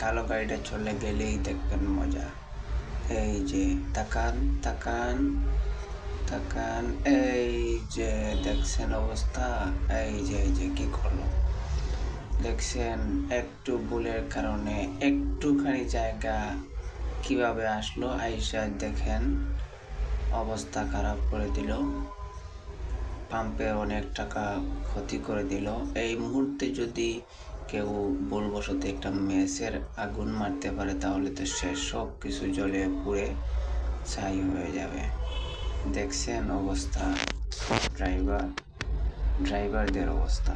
কালো গাড়িটা চলে গেলেই দেখবেন মজা। এই যে তাকান তাকান তাকান, এই যে দেখছেন অবস্থা, এই যে কি করলো দেখছেন, একটু ভুলের কারণে একটুখানি জায়গা কিভাবে আসলো, আইসা দেখেন অবস্থা খারাপ করে দিল, পাম্পে অনেক টাকা ক্ষতি করে দিল। এই মুহূর্তে যদি কেউ ভুলবশত একটা মেসের আগুন মারতে পারে তাহলে তো সে সব কিছু জ্বলে পুড়ে ছাই হয়ে যাবে। দেখছেন অবস্থা, ড্রাইভারদের অবস্থা।